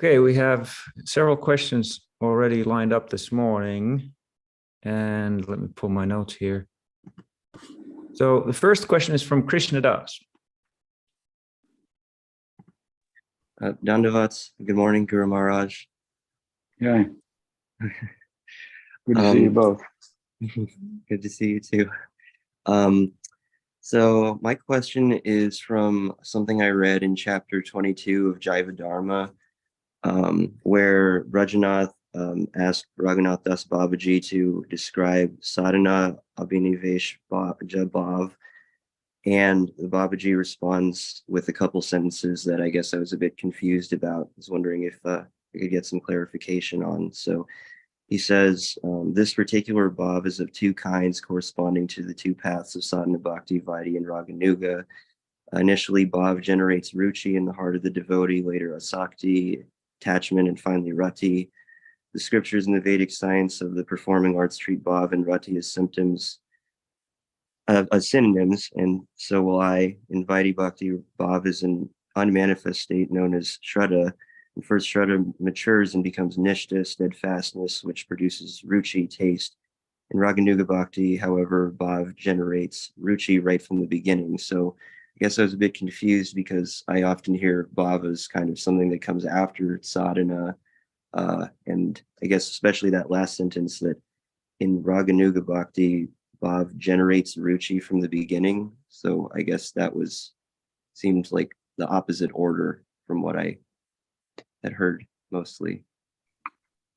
Okay, we have several questions already lined up this morning. And let me pull my notes here. So the first question is from Krishna Das. Dandavats, good morning, Guru Maharaj. Yeah. Good to see you both. Good to see you too. So my question is from something I read in chapter 22 of Jaiva Dharma, where Rajanath asked Raghunath Das Babaji to describe sadhana abhinivesh bhav, and the Babaji responds with a couple sentences that I guess I was a bit confused about. I was wondering if I could get some clarification on. So he says, this particular bhav is of two kinds corresponding to the two paths of sadhana bhakti, vaidhi and raganuga. Initially, bhav generates ruci in the heart of the devotee, later asakti, attachment, and finally rati. The scriptures in the Vedic science of the performing arts treat bhav and rati as symptoms, as synonyms, and so will I. In vaidhi bhakti, bhav is an unmanifest state known as shraddha. And first, shraddha matures and becomes nishta, steadfastness, which produces ruci, taste. In raganuga bhakti, however, bhav generates ruci right from the beginning. So I guess I was a bit confused because I often hear bhava as kind of something that comes after sadhana. And I guess especially that last sentence that in raganuga bhakti, bhav generates ruci from the beginning. So I guess that seemed like the opposite order from what I had heard mostly.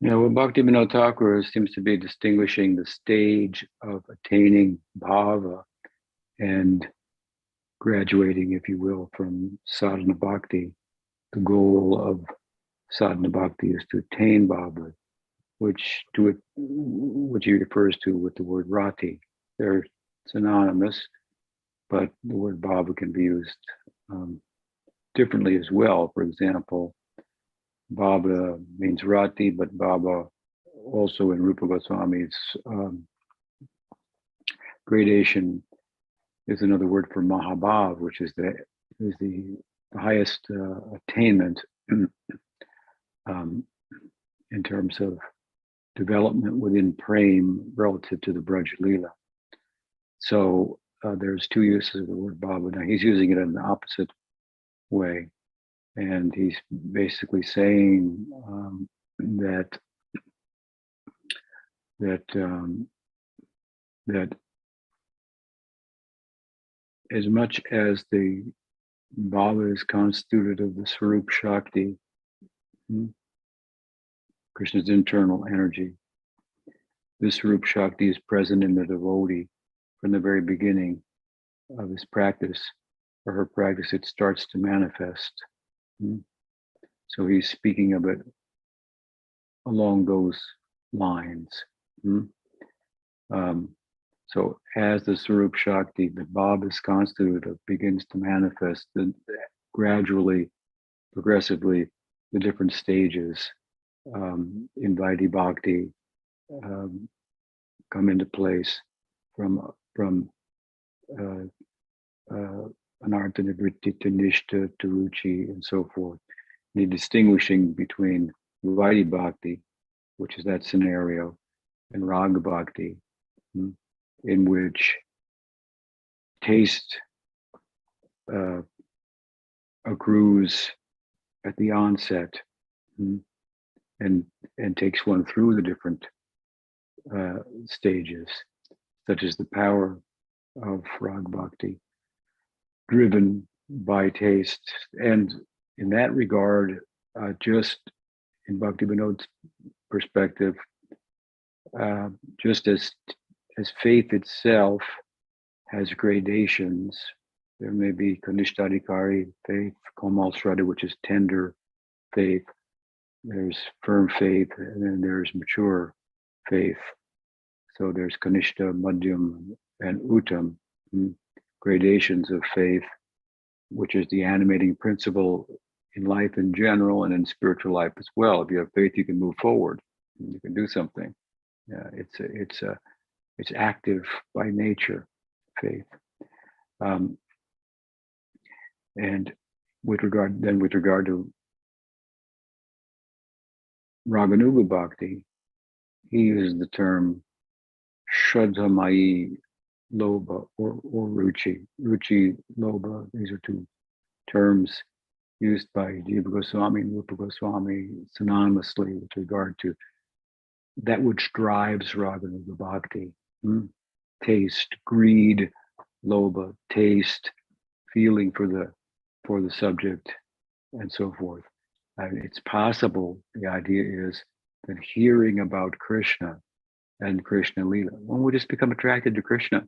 Yeah, well, Bhaktivinoda Thakura seems to be distinguishing the stage of attaining bhava and graduating, if you will, from sadhana bhakti. The goal of sadhana bhakti is to attain bhava, which he refers to with the word rati. They're synonymous, but the word bhava can be used differently as well. For example, bhava means rati, but bhava also in Rupa Goswami's gradation is another word for mahabhav, which is the highest attainment in terms of development within prema relative to the Braj Leela. So there's two uses of the word bhava. Now he's using it in the opposite way, and he's basically saying that as much as the bhava is constituted of the Swarup Shakti, Krishna's internal energy, this Swarup Shakti is present in the devotee from the very beginning of his practice, or her practice. It starts to manifest. So he's speaking of it along those lines. So as the Swarup Shakti, the bhava is constituted of, begins to manifest, then gradually, progressively, the different stages in Vaidhi Bhakti come into place from anartha nivritti to nishta to ruci and so forth. And distinguishing between Vaidhi Bhakti, which is that scenario, and Raga Bhakti, in which taste accrues at the onset and takes one through the different stages, such as the power of Raga Bhakti, driven by taste. And in that regard, just in Bhaktivinoda's perspective, just as faith itself has gradations, there may be Kanishtadhikari faith, Komal Shraddha, which is tender faith. There's firm faith, and then there's mature faith. So there's Kanishta, Madhyam, and Uttam, gradations of faith, which is the animating principle in life in general and in spiritual life as well. If you have faith, you can move forward. You can do something. It's active by nature, faith. And with regard to raganuga bhakti, he uses the term shraddhamai lobha or ruci. Ruci, lobha, these are two terms used by Jiva Goswami and Rupa Goswami synonymously with regard to that which drives raganuga bhakti. Taste, greed, lobha, taste, feeling for the subject, and so forth. It's possible, the idea is that hearing about Krishna and Krishna Lila, one would just become attracted to Krishna,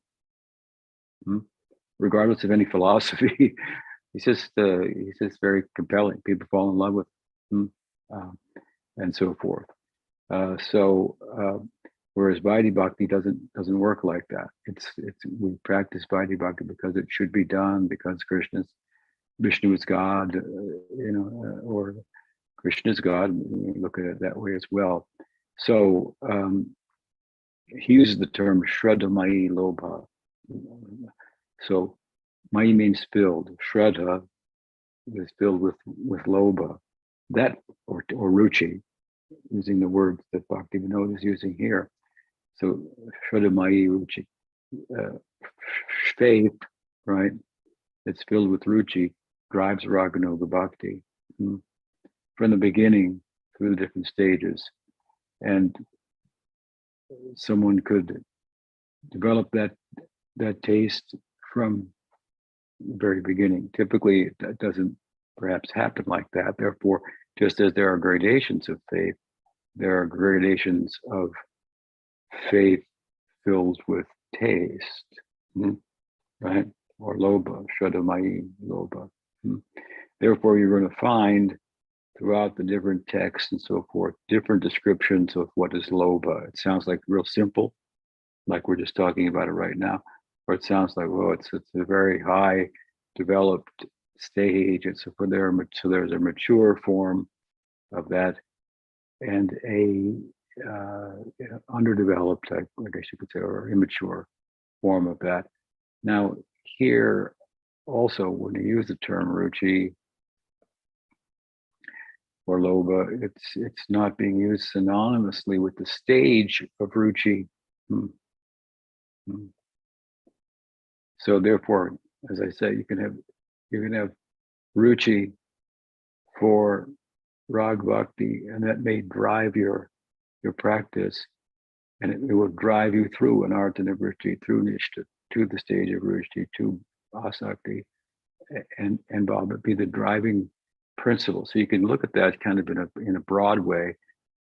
regardless of any philosophy. He's just very compelling. People fall in love with him, and so forth. Whereas Vaidhi Bhakti doesn't work like that. We practice Vaidhi Bhakti because it should be done, because Vishnu is God, or Krishna is God. We look at it that way as well. So he uses the term Shraddha Mai Lobha. So Mai means filled. Shraddha is filled with Lobha. That or ruci, using the words that Bhaktivinoda is using here. So Shraddha Mai ruci, faith, right? It's filled with ruci, drives raganuga bhakti from the beginning through the different stages. And someone could develop that taste from the very beginning. Typically, it doesn't perhaps happen like that. Therefore, just as there are gradations of faith, there are gradations of faith filled with taste, right? Or lobha, shraddhamai lobha. Therefore, you're going to find throughout the different texts and so forth, different descriptions of what is lobha. It sounds like real simple, like we're just talking about it right now, or it sounds like, well, it's a very high developed stage. So there's a mature form of that, and a underdeveloped, I guess you could say, or immature form of that. Now here also, when you use the term ruci or lobha, it's not being used synonymously with the stage of ruci. So therefore, as I say, you can have ruci for rag bhakti, and that may drive your practice, and it will drive you through an artha-nivritti, through nishta, to the stage of ruci, to asakti, and bhava be the driving principle. So you can look at that kind of in a broad way,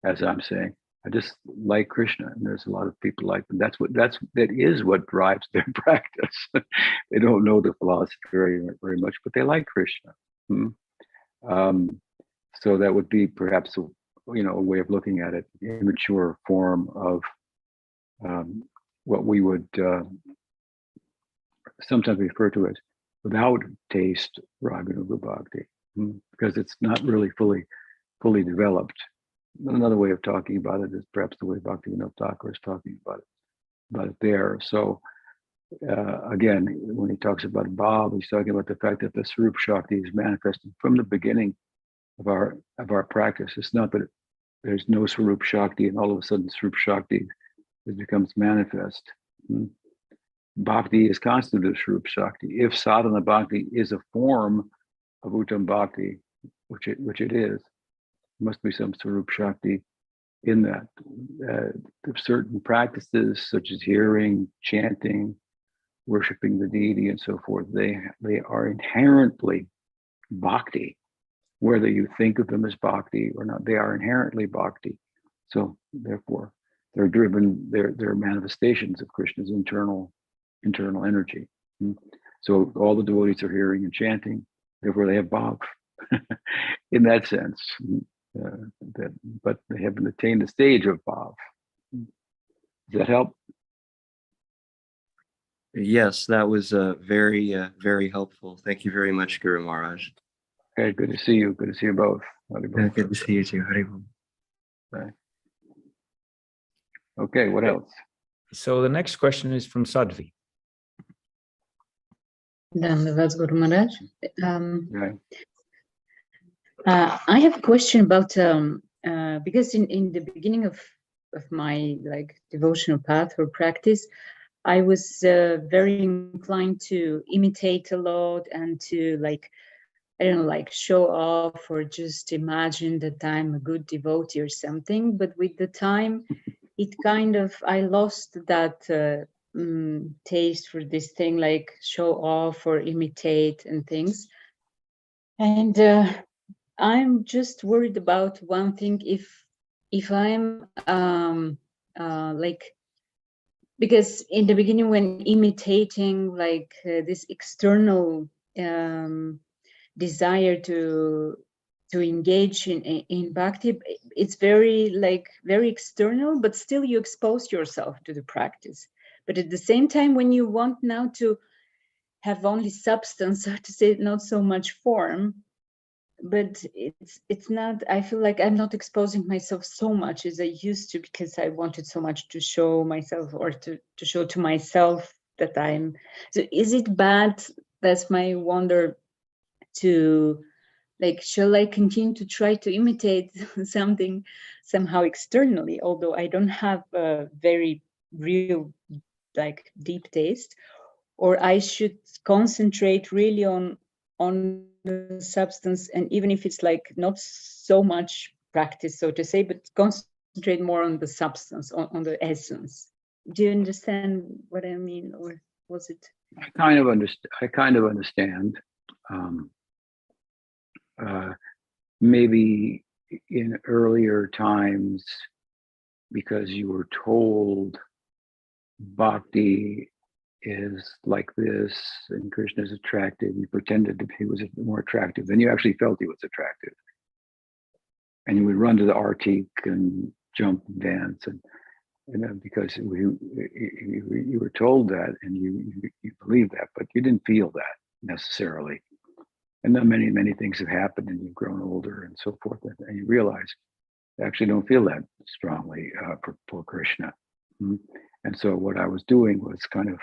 as I'm saying. I just like Krishna, and there's a lot of people like them. That is what drives their practice. They don't know the philosophy very much, but they like Krishna. So that would be perhaps a way of looking at it, immature form of what we would sometimes refer to as without taste raganuga bhakti, because it's not really fully developed. Another way of talking about it is perhaps the way Bhaktivinoda Thakura is talking about it there. So again, when he talks about bhava, he's talking about the fact that the Swarup Shakti is manifesting from the beginning of our practice. It's not that there's no Swarup Shakti and all of a sudden Swarup Shakti becomes manifest. Bhakti is constituted of Swarup Shakti. If sadhana bhakti is a form of Uttam Bhakti, which it is, there must be some Swarup Shakti in that. Certain practices such as hearing, chanting, worshiping the deity, and so forth, they are inherently bhakti. Whether you think of them as bhakti or not, they are inherently bhakti. So therefore, they're driven, they're manifestations of Krishna's internal energy. So all the devotees are hearing and chanting, therefore they have bhava in that sense. But they haven't attained the stage of bhava. Does that help? Yes, that was very, very helpful. Thank you very much, Guru Maharaj. Okay, good to see you. Good to see you both. Good to see you too. Haribol. Right. Okay, what else? So the next question is from Sadhvi. Dandavad Guru Maharaj. Right. I have a question about because in the beginning of my like devotional path or practice, I was very inclined to imitate a lot and to like, I don't know, like show off or just imagine that I'm a good devotee or something. But with the time, it kind of, I lost that taste for this thing, like show off or imitate and things. And I'm just worried about one thing, if I'm like, because in the beginning when imitating like this external desire to engage in bhakti, it's very like very external, but still you expose yourself to the practice. But at the same time, when you want now to have only substance, so to say, not so much form, but it's not, I feel like I'm not exposing myself so much as I used to, because I wanted so much to show myself, or to show to myself that I'm, so is it bad? That's my wonder, to like, shall I continue to try to imitate something somehow externally, although I don't have a very real like deep taste, or I should concentrate really on the substance, and even if it's like not so much practice, so to say, but concentrate more on the substance, on the essence. Do you understand what I mean, or was it? I kind of understand. Maybe in earlier times, because you were told bhakti is like this and Krishna is attractive, you pretended that he was more attractive than you actually felt he was attractive. And you would run to the artik and jump and dance, and because you were told that, and you believed that, but you didn't feel that necessarily. And then many things have happened, and you've grown older and so forth, and you realize you actually don't feel that strongly for Krishna. And so what I was doing was kind of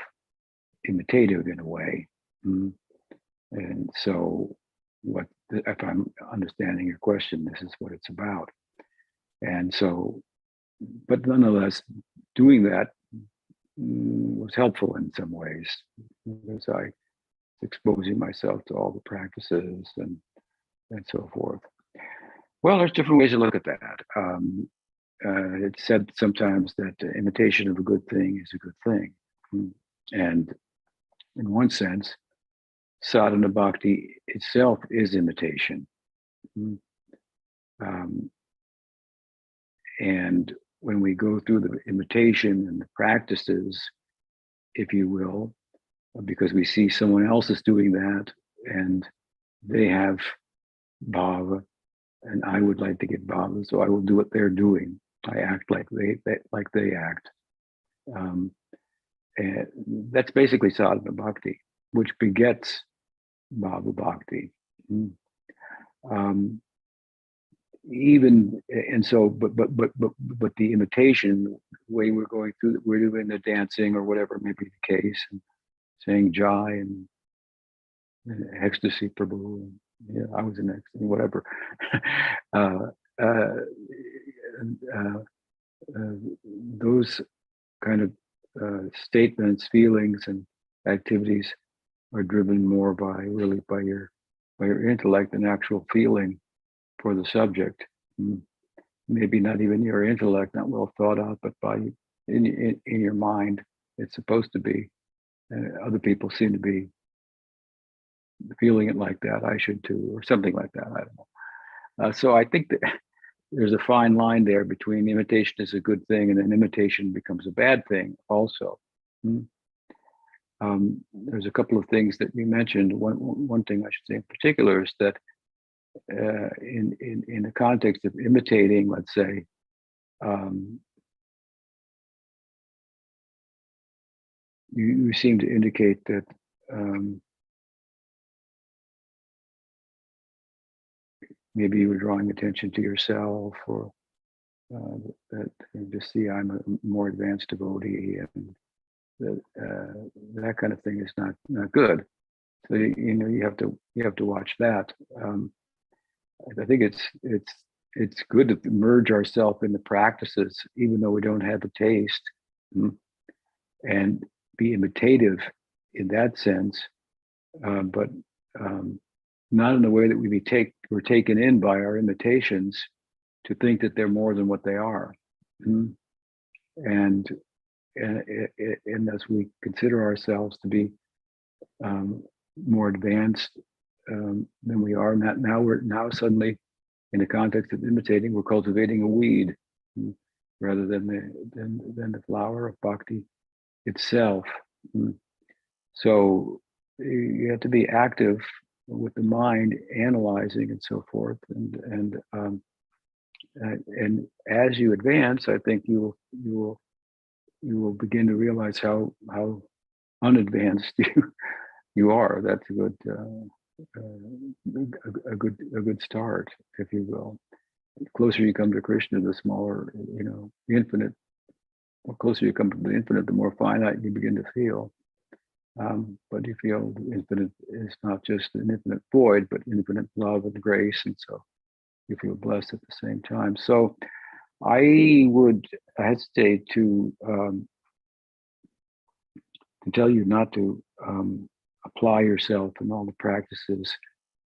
imitative in a way. And so if I'm understanding your question, this is what it's about. And so, but nonetheless, doing that was helpful in some ways, because I was exposing myself to all the practices and so forth. Well, there's different ways to look at that. It's said sometimes that imitation of a good thing is a good thing. And in one sense, sadhana bhakti itself is imitation. And when we go through the imitation and the practices, if you will, because we see someone else is doing that and they have bhava, and I would like to get bhava, so I will do what they're doing. I act like they act. And that's basically sadhana bhakti, which begets bhava bhakti. Even and so, but the imitation way we're going through, we're doing the dancing or whatever may be the case, and saying Jai and ecstasy, Prabhu. And, yeah, I was in ecstasy, whatever. Those kind of statements, feelings, and activities are driven more by your intellect and actual feeling for the subject. Maybe not even your intellect, not well thought out, but by in your mind, it's supposed to be. Other people seem to be feeling it like that. I should too, or something like that. I don't know. So I think that there's a fine line there between imitation is a good thing and then imitation becomes a bad thing also. There's a couple of things that you mentioned. One thing I should say in particular is that in the context of imitating, let's say, you seem to indicate that maybe you were drawing attention to yourself, or that just see I'm a more advanced devotee, and that kind of thing is not good. So you have to watch that. I think it's it's good to merge ourselves in the practices, even though we don't have a taste, and be imitative in that sense, but not in the way that we're taken in by our imitations to think that they're more than what they are. And as we consider ourselves to be more advanced than we are, now suddenly, in the context of imitating, we're cultivating a weed rather than the flower of bhakti itself. So you have to be active with the mind, analyzing and so forth, and as you advance, I think you will begin to realize how unadvanced you are. That's a good start, if you will. The closer you come to Krishna, the smaller, the infinite. The closer you come to the infinite, the more finite you begin to feel. But you feel the infinite is not just an infinite void, but infinite love and grace, and so you feel blessed at the same time. So I would hesitate to tell you not to apply yourself in all the practices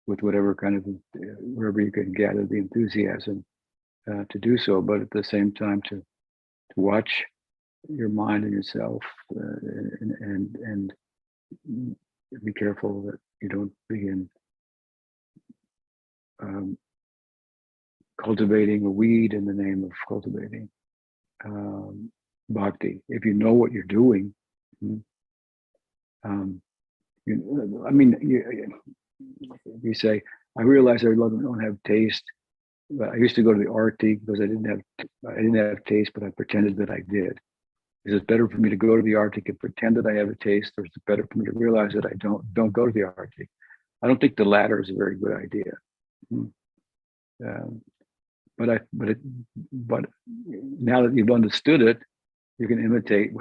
with whatever kind of, wherever you can gather the enthusiasm to do so, but at the same time to watch your mind and yourself and be careful that you don't begin cultivating a weed in the name of cultivating bhakti. If you know what you're doing, you say, I realize I don't have taste. But I used to go to the arti because I didn't have taste, but I pretended that I did. Is it better for me to go to the arctic and pretend that I have a taste, or is it better for me to realize that I don't go to the arctic? I don't think the latter is a very good idea. But now that you've understood it, you can imitate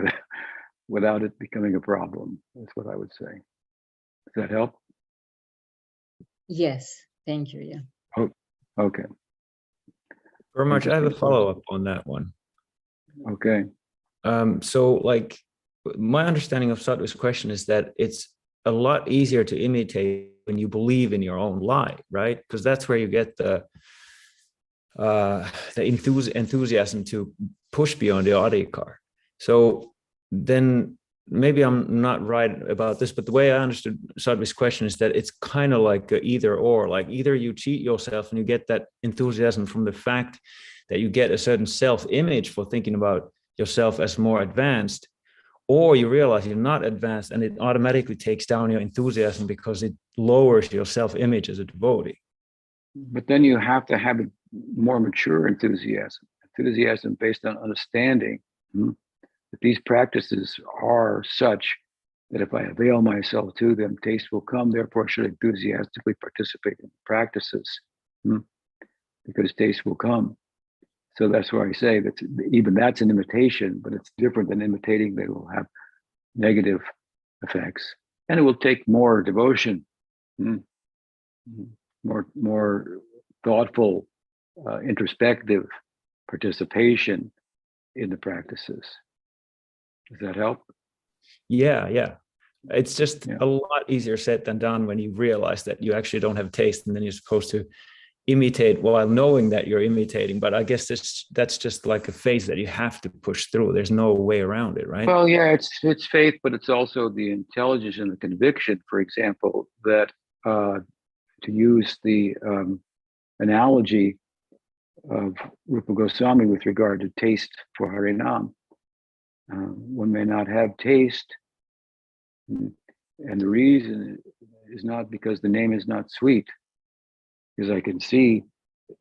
without it becoming a problem. That's what I would say. Does that help? Yes, thank you. Yeah. Oh, okay. Very much. I have a follow-up on that one. Okay. So like my understanding of Sadhu's question is that it's a lot easier to imitate when you believe in your own lie, right? Because that's where you get the enthusiasm to push beyond the adhikar. So then maybe I'm not right about this, but the way I understood Sadhu's question is that it's kind of like either or, like either you cheat yourself and you get that enthusiasm from the fact that you get a certain self-image for thinking about yourself as more advanced, or you realize you're not advanced and it automatically takes down your enthusiasm because it lowers your self-image as a devotee. But then you have to have a more mature enthusiasm based on understanding that these practices are such that if I avail myself to them, taste will come. Therefore, I should enthusiastically participate in the practices because taste will come. So that's why I say that even that's an imitation, but it's different than imitating that will have negative effects. And it will take more devotion, more thoughtful, introspective participation in the practices. Does that help? Yeah. It's just a lot easier said than done when you realize that you actually don't have taste, and then you're supposed to imitate while knowing that you're imitating. But I guess that's just like a phase that you have to push through. There's no way around it, right? Well, yeah, it's faith, but it's also the intelligence and the conviction, for example, that to use the analogy of Rupa Goswami with regard to taste for Harinam, one may not have taste, and the reason is not because the name is not sweet, because I can see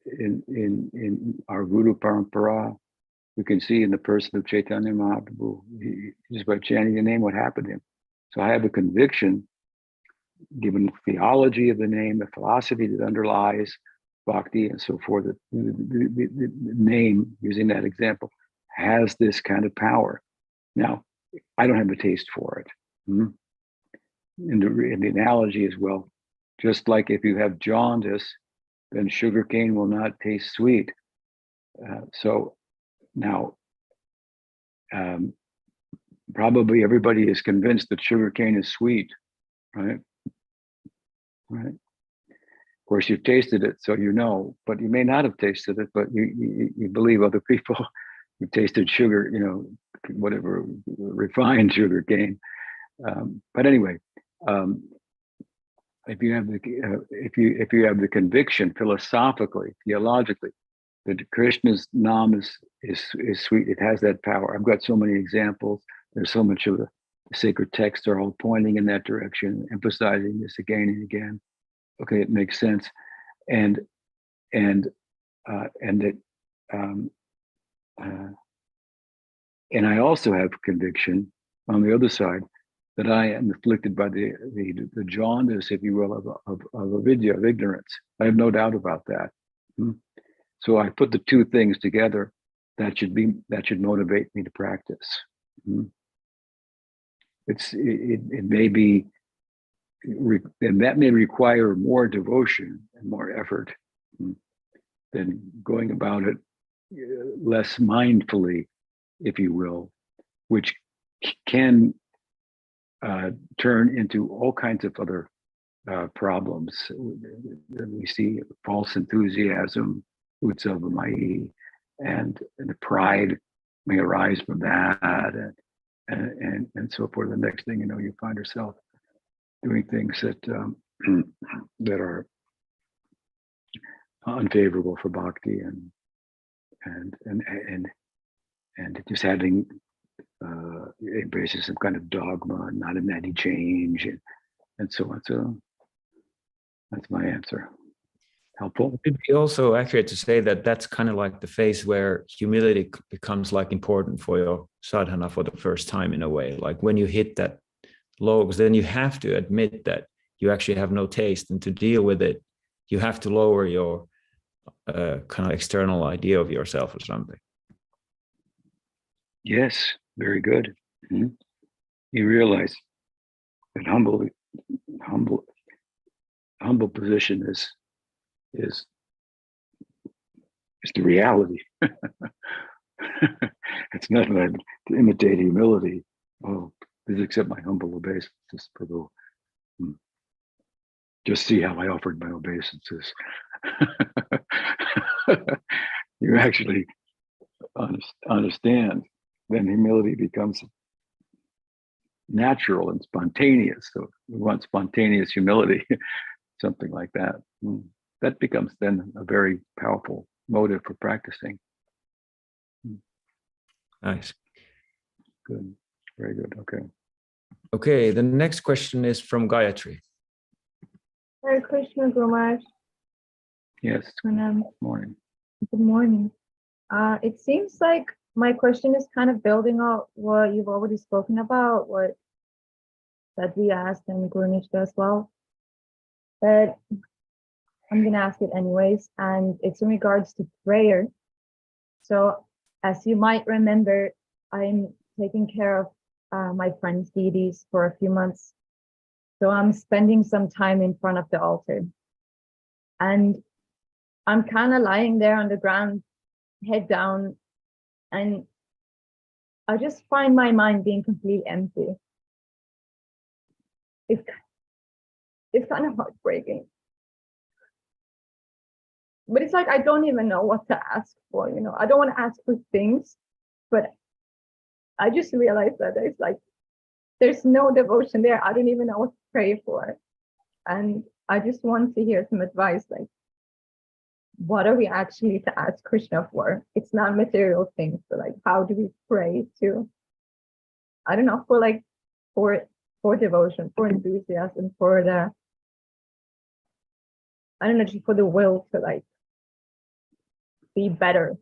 in our Guru Parampara, we can see in the person of Chaitanya Mahaprabhu, just by chanting the name, what happened to him. So I have a conviction, given the theology of the name, the philosophy that underlies bhakti and so forth, that the name, using that example, has this kind of power. Now, I don't have a taste for it. And the analogy is, well, just like if you have jaundice, then sugarcane will not taste sweet. So now, probably everybody is convinced that sugarcane is sweet, right? Right. Of course, you've tasted it, so you know, but you may not have tasted it, but you believe other people who tasted sugar, you know, whatever, refined sugar cane. But anyway, if you have the conviction philosophically, theologically, that Krishna's nam is sweet, it has that power. I've got so many examples. There's so much of the sacred texts are all pointing in that direction, emphasizing this again and again. Okay, it makes sense, and that and I also have conviction on the other side that I am afflicted by the jaundice, if you will, of avidya, of ignorance. I have no doubt about that. So I put the two things together. That should motivate me to practice. It may be. And that may require more devotion and more effort than going about it less mindfully, if you will, which can turn into all kinds of other problems. We see false enthusiasm, utsavamai, and the pride may arise from that, and so forth. The next thing you know, you find yourself doing things that that are unfavorable for bhakti, and just having embraces some kind of dogma, not in any change, and so on. So that's my answer. Helpful? It'd be also accurate to say that that's kind of like the phase where humility becomes like important for your sadhana for the first time, in a way. Like when you hit that low, because then you have to admit that you actually have no taste, and to deal with it, you have to lower your kind of external idea of yourself or something. Yes, very good. You realize that humble position is the reality. It's not like to imitate humility. Oh, please accept my humble obeisances, Prabhu. Just see how I offered my obeisances. You actually understand, then humility becomes natural and spontaneous. So we want spontaneous humility, something like that. That becomes then a very powerful motive for practicing. Nice. Good. Very good. Okay. Okay, the next question is from Gayatri. Hare Krishna, Guru Maharaj. Yes. Morning. Good morning. It seems like my question is kind of building on what you've already spoken about, what Sadhvi asked and Guru Nishta as well. But I'm going to ask it anyways, and it's in regards to prayer. So as you might remember, I'm taking care of my friend's deities for a few months. So I'm spending some time in front of the altar. And I'm kind of lying there on the ground, head down, and I just find my mind being completely empty. It's kind of heartbreaking. But it's like I don't even know what to ask for, you know. I don't want to ask for things, but I just realized that it's like there's no devotion there. I don't even know what to pray for. And I just want to hear some advice, like, what are we actually to ask Krishna for? It's not material things, but like, how do we pray to, I don't know, for devotion, for enthusiasm, for the, I don't know, just for the will to like be better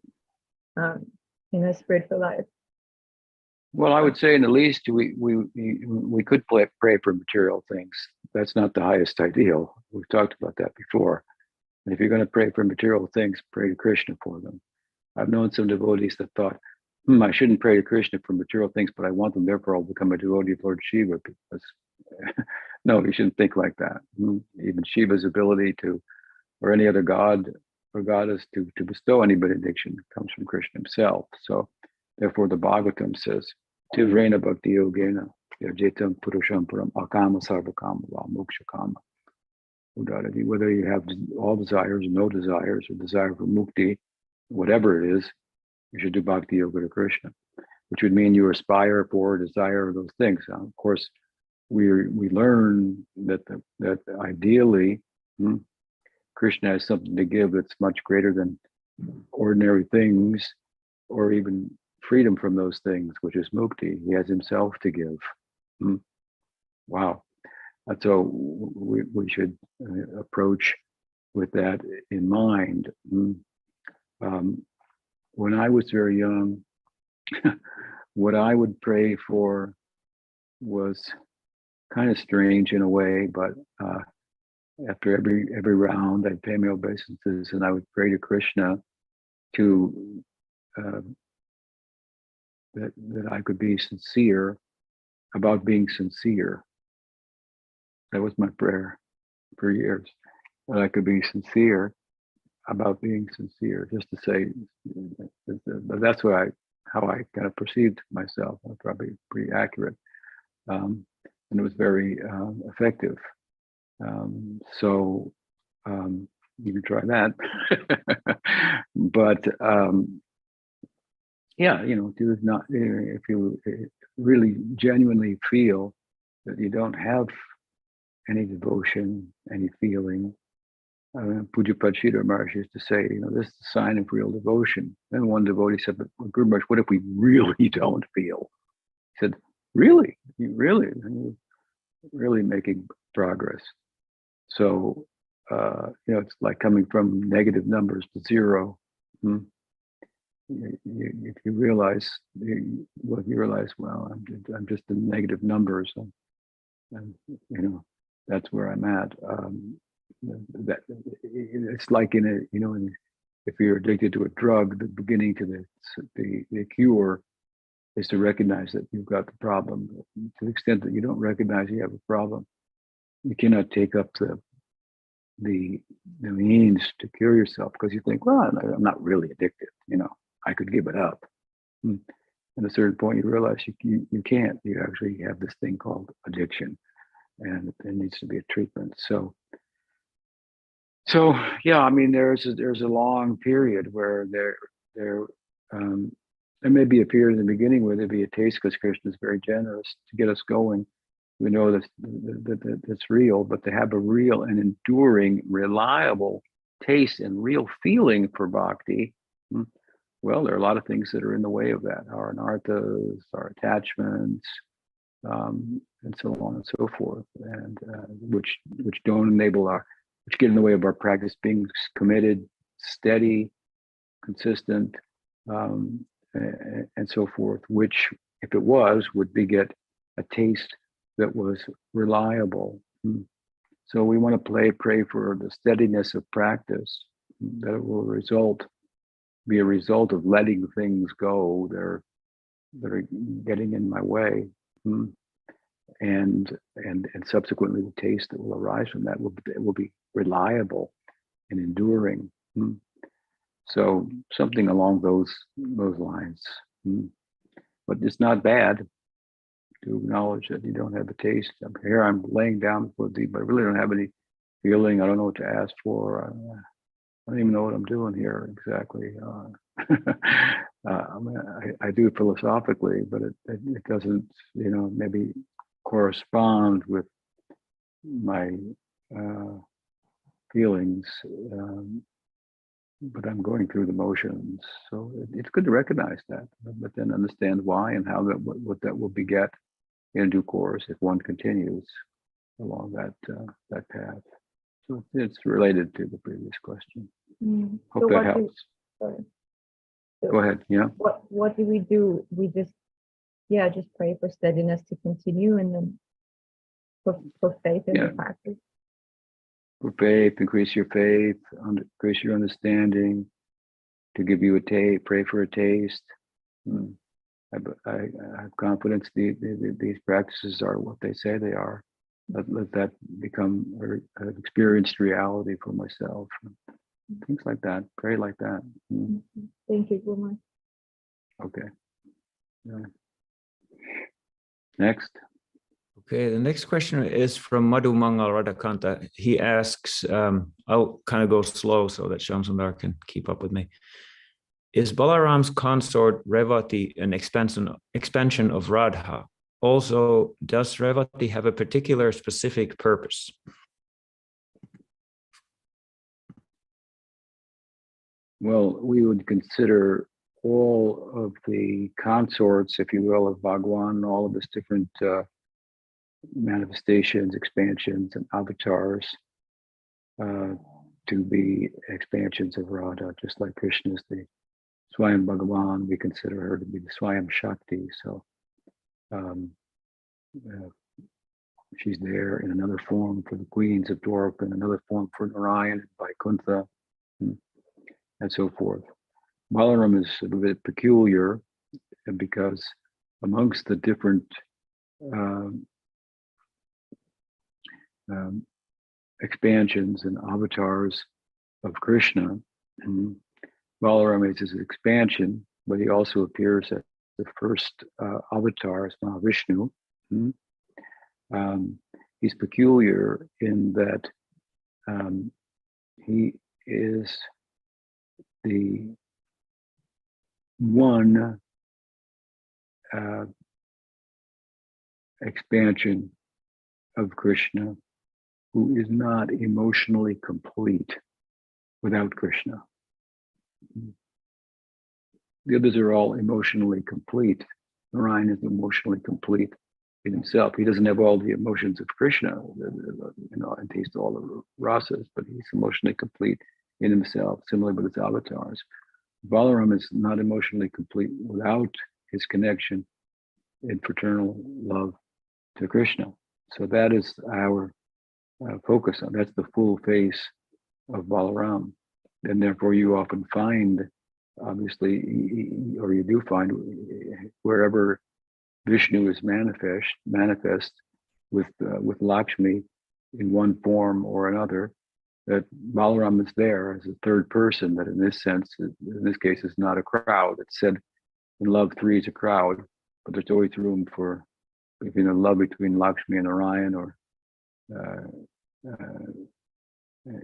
in a spiritual life. Well, I would say, in the least, we could pray for material things. That's not the highest ideal. We've talked about that before. And if you're going to pray for material things, pray to Krishna for them. I've known some devotees that thought, I shouldn't pray to Krishna for material things, but I want them, therefore I'll become a devotee of Lord Shiva. Because no, you shouldn't think like that. Even Shiva's ability to or any other god or goddess to bestow any benediction. It comes from Krishna himself. So therefore the Bhagavatam says, Tivrena bhakti yogena yajetam purusham param akama sarvakama va moksha kama. Whether you have all desires, no desires, or desire for mukti, whatever it is, you should do bhakti yoga to Krishna, which would mean you aspire for, desire those things. Of course, we learn that ideally, Krishna has something to give that's much greater than ordinary things, or even freedom from those things, which is mukti. He has himself to give. Wow. And so we should approach with that in mind. When I was very young, what I would pray for was kind of strange in a way, but after every round, I'd pay my obeisances and I would pray to Krishna to that I could be sincere about being sincere. That was my prayer for years, that I could be sincere about being sincere, just to say, that's how I kind of perceived myself. Probably pretty accurate. And it was very effective. So you can try that. But yeah, do not, if you really genuinely feel that you don't have any devotion, any feeling. Pujapad Sridhar Maharaj used to say, this is a sign of real devotion. Then one devotee said, but Guru Maharaj, what if we really don't feel? He said, really? You're really making progress. So, it's like coming from negative numbers to zero. If you realize, well, I'm just in negative numbers, and that's where I'm at. That it's like if you're addicted to a drug, the beginning to the cure is to recognize that you've got the problem. To the extent that you don't recognize you have a problem, you cannot take up the means to cure yourself, because you think, well, I'm not really addicted. I could give it up. At a certain point, you realize you can't. You actually have this thing called addiction, and there needs to be a treatment. So yeah, I mean, there's a long period where there may be a period in the beginning where there'd be a taste, because Krishna is very generous to get us going. We know that's real, but to have a real and enduring, reliable taste and real feeling for bhakti, well, there are a lot of things that are in the way of that. Our anarthas, our attachments, and so on and so forth, and which don't enable which get in the way of our practice being committed, steady, consistent, and so forth, which, if it would beget a taste that was reliable. So we want to pray for the steadiness of practice, that it will be a result of letting things go that are getting in my way. And subsequently the taste that will arise from that will be reliable and enduring. So something along those lines. But it's not bad to acknowledge that you don't have a taste. I'm laying down before thee, but I really don't have any feeling. I don't know what to ask for. I don't even know what I'm doing here exactly. I do philosophically, but it doesn't, maybe correspond with my feelings. But I'm going through the motions, so it's good to recognize that, but then understand why and how what that will beget in due course if one continues along that path. So it's related to the previous question. Hope that helps. Go ahead. Yeah. What do we do? We just pray for steadiness to continue, and then for faith in the practice. For faith, increase your faith, increase your understanding, to give you a taste, pray for a taste. I have confidence these practices are what they say they are. let that become an experienced reality for myself. Things like that. Pray like that. Thank you so much. Okay. Yeah. Next. Okay, the next question is from Madhu Mangal Radhakanta. He asks, I'll kind of go slow so that Shamsundar can keep up with me. Is Balaram's consort Revati an expansion of Radha? Also, does Revati have a particular specific purpose? Well, we would consider all of the consorts, if you will, of Bhagwan, all of his different manifestations, expansions, and avatars to be expansions of Radha, just like Krishna is the Swayam Bhagavan. We consider her to be the Swayam Shakti. So she's there in another form for the queens of Dwarka, and another form for Narayan and Vaikuntha, and so forth. Balaram is a bit peculiar because amongst the different expansions and avatars of Krishna, Balaram is his expansion, but he also appears as the first avatar as Mahavishnu. He's peculiar in that he is the one expansion of Krishna who is not emotionally complete without Krishna. The others are all emotionally complete. Narayan is emotionally complete in himself. He doesn't have all the emotions of Krishna, and taste all the rasas, but he's emotionally complete in himself, similarly with his avatars. Balaram is not emotionally complete without his connection in fraternal love to Krishna. So that is our focus on. That's the full face of Balaram. And therefore you often find, obviously, or you do find, wherever Vishnu is manifest with Lakshmi in one form or another, that Balaram is there as a third person, that in this sense, in this case, is not a crowd. It's said in Love 3 is a crowd, but there's always room for love between Lakshmi and Narayan, or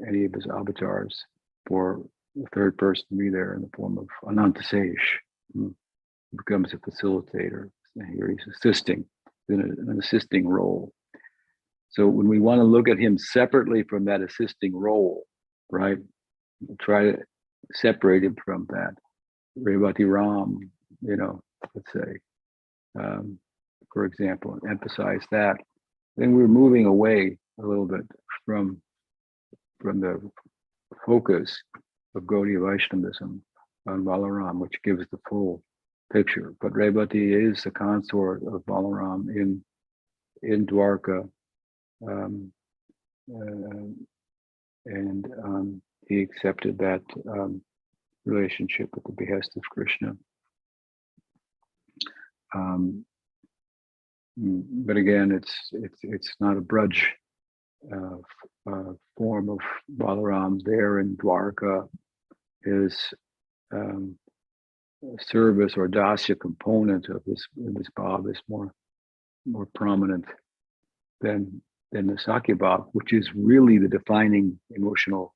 any of his avatars, for the third person to be there in the form of Anantasesh, who becomes a facilitator. Here he's assisting, in an assisting role. So when we want to look at him separately from that assisting role, right, we'll try to separate him from that. Revati Ram, let's say, for example, and emphasize that, then we're moving away a little bit from the focus of Gaudiya Vaishnavism on Balaram, which gives the full picture. But Revati is the consort of Balaram in Dwarka, and he accepted that relationship at the behest of Krishna. But again, it's not a Braj form of Balaram there in Dwarka. His service or dasya component of this bhava is more prominent than the Sakya bhava, which is really the defining emotional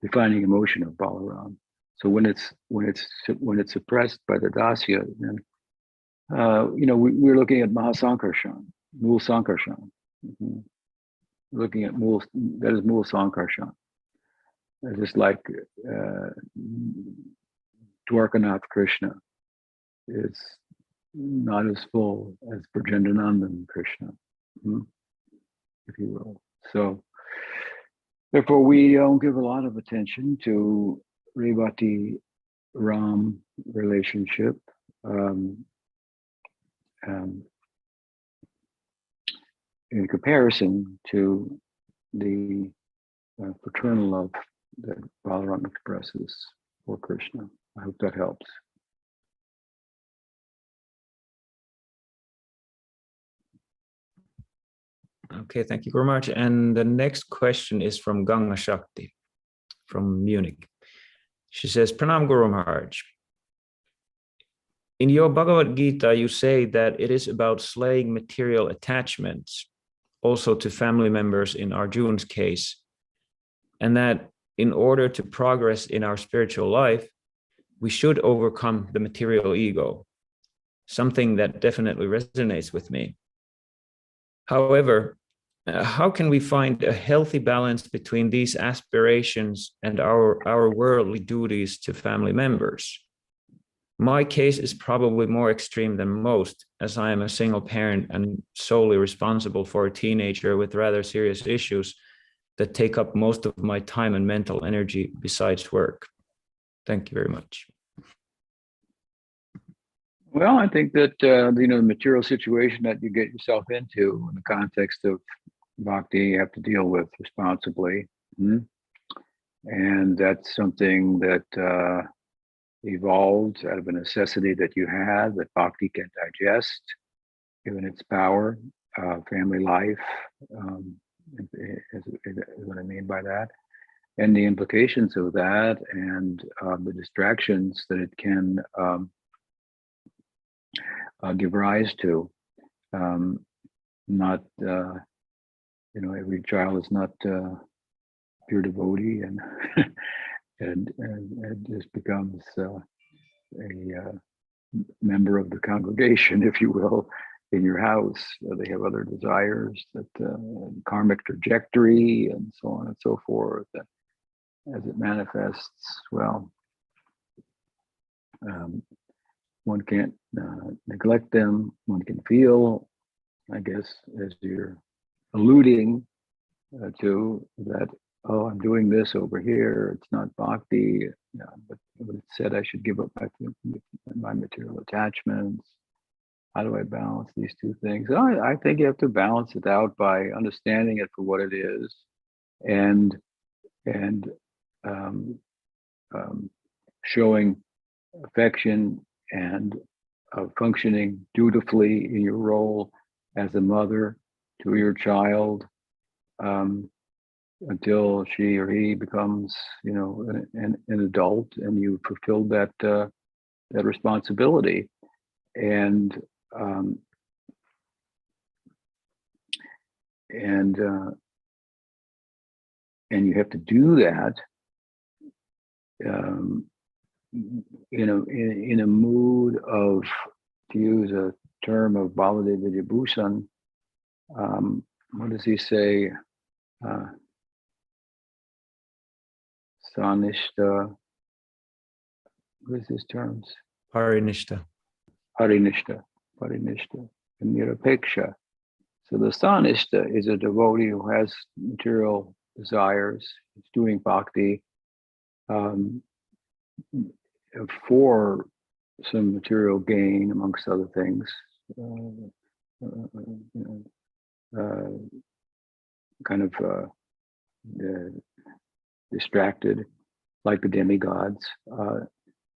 emotion of Balaram. So when it's suppressed by the dasya, then we're looking at Mahasankarshan, Mool Sankarshan. Looking at that is Mool Sankarshan. Just like Dwarkanath Krishna is not as full as Brajendranandan Krishna, if you will. So therefore we don't give a lot of attention to Revati Ram relationship. In comparison to the fraternal love that Balaram expresses for Krishna. I hope that helps. Okay, thank you very much. And the next question is from Ganga Shakti from Munich. She says, Pranam Guru Maharaj. In your Bhagavad Gita, you say that it is about slaying material attachments, also to family members in Arjuna's case, and that in order to progress in our spiritual life, we should overcome the material ego, something that definitely resonates with me. However, how can we find a healthy balance between these aspirations and our worldly duties to family members? My case is probably more extreme than most, as I am a single parent and solely responsible for a teenager with rather serious issues that take up most of my time and mental energy besides work. Thank you very much. Well, I think that, the material situation that you get yourself into in the context of bhakti, you have to deal with responsibly. And that's something that evolved out of a necessity that you had, that bhakti can digest, given its power, family life, is what I mean by that, and the implications of that, and the distractions that it can give rise to. Not, every child is not pure devotee, and and just becomes a member of the congregation, if you will, in your house. They have other desires, that karmic trajectory, and so on and so forth. And as it manifests, well, one can't neglect them. One can feel, I guess, as you're alluding to, that, oh, I'm doing this over here, it's not bhakti, but it said I should give up my material attachments. How do I balance these two things? I think you have to balance it out by understanding it for what it is, and showing affection and functioning dutifully in your role as a mother to your child, until she or he becomes, an adult, and you fulfilled that responsibility, and you have to do that, in a mood of, to use a term of Baladeva Vibhusan, what does he say? Sanishta, what is his terms? Parinishta. Parinishta, and Nirapeksha. So the Sanishta is a devotee who has material desires, is doing bhakti for some material gain, amongst other things, distracted, like the demigods. And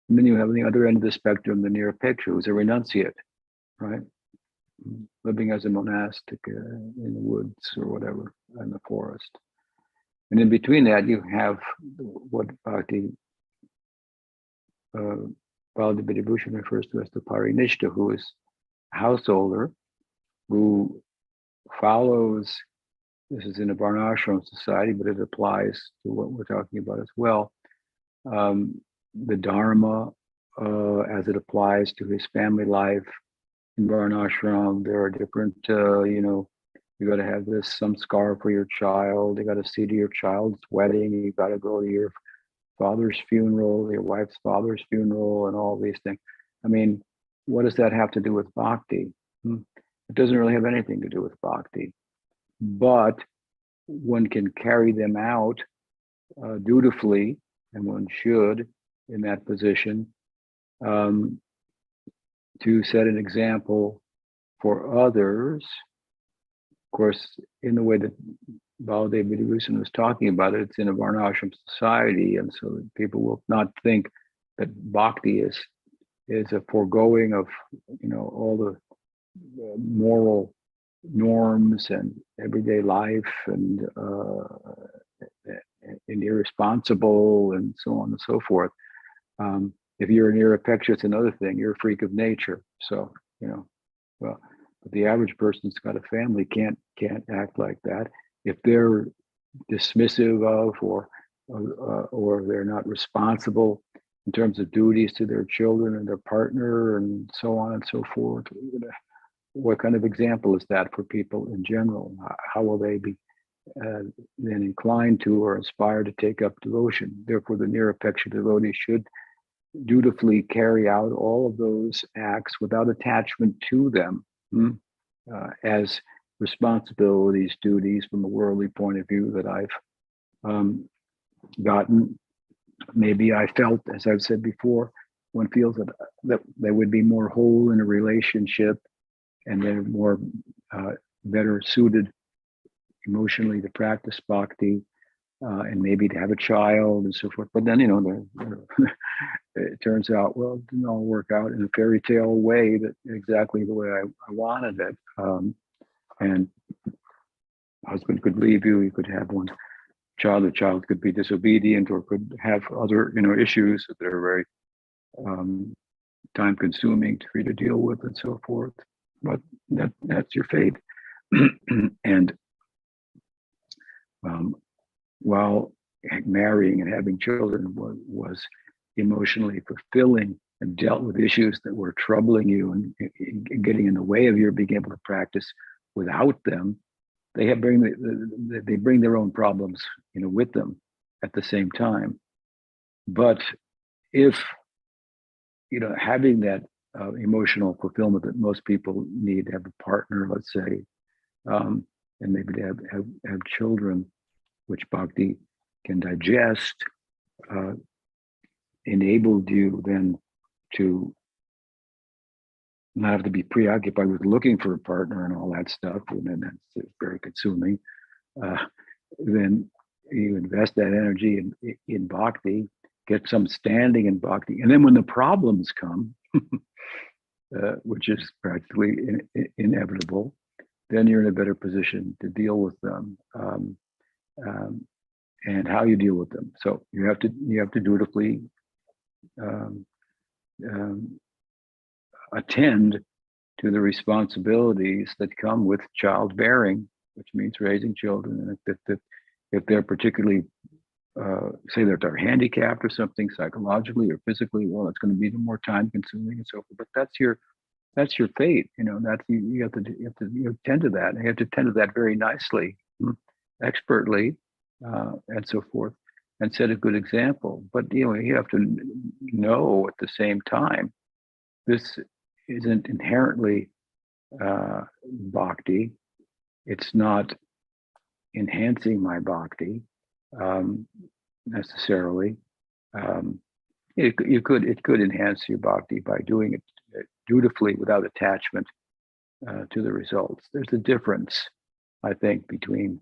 then you have on the other end of the spectrum the Nirapeksha, who's a renunciate, right? Living as a monastic in the woods or whatever, in the forest. And in between that, you have what Bhakti Baladeva Vibhusan refers to as the Parinishta, who is a householder who follows, this is in a Varnashram society, but it applies to what we're talking about as well, the Dharma as it applies to his family life. In Varnashram, there are different, you got to have some scar for your child, you got to see to your child's wedding, you got to go to your father's funeral, your wife's father's funeral, and all these things. I mean, what does that have to do with bhakti? It doesn't really have anything to do with bhakti, but one can carry them out dutifully, and one should, in that position, to set an example for others. Of course, in the way that Baladeva Vibhusan was talking about it, it's in a Varnashram society, and so that people will not think that bhakti is a foregoing of, all the moral norms and everyday life and irresponsible and so on and so forth. If you're an Niropekshya, it's another thing. You're a freak of nature. So, well, but the average person's got a family can't act like that. If they're dismissive of or they're not responsible in terms of duties to their children and their partner and so on and so forth, what kind of example is that for people in general? How will they be then inclined to or inspired to take up devotion? Therefore, the Niropekshya devotee should dutifully carry out all of those acts without attachment to them as responsibilities, duties from a worldly point of view that I've gotten. Maybe I felt, as I've said before, one feels that they would be more whole in a relationship and they're more better suited emotionally to practice bhakti and maybe to have a child and so forth. But then, it turns out, well, it didn't all work out in a fairy tale way, that exactly the way I wanted it. And husband could leave you, you could have one child, the child could be disobedient or could have other, issues that are very time consuming for you to deal with and so forth. But that's your fate. And while marrying and having children was emotionally fulfilling and dealt with issues that were troubling you and getting in the way of your being able to practice without them, they bring their own problems, with them at the same time. But if, having that emotional fulfillment that most people need to have a partner, let's say, and maybe to have children, which bhakti can digest, enabled you then to not have to be preoccupied with looking for a partner and all that stuff, and then that's very consuming. Then you invest that energy in bhakti, get some standing in bhakti, and then when the problems come, which is practically inevitable, then you're in a better position to deal with them, and how you deal with them. So you have to dutifully attend to the responsibilities that come with childbearing, which means raising children. And if they're particularly, say that they're handicapped or something psychologically or physically, well, it's going to be more time consuming and so forth. But that's your fate. That you have to tend to that, and you have to tend to that very nicely, expertly, and so forth, and set a good example. But you have to know at the same time, this isn't inherently bhakti. It's not enhancing my bhakti necessarily. It could enhance your bhakti by doing it dutifully without attachment to the results. There's a difference, I think, between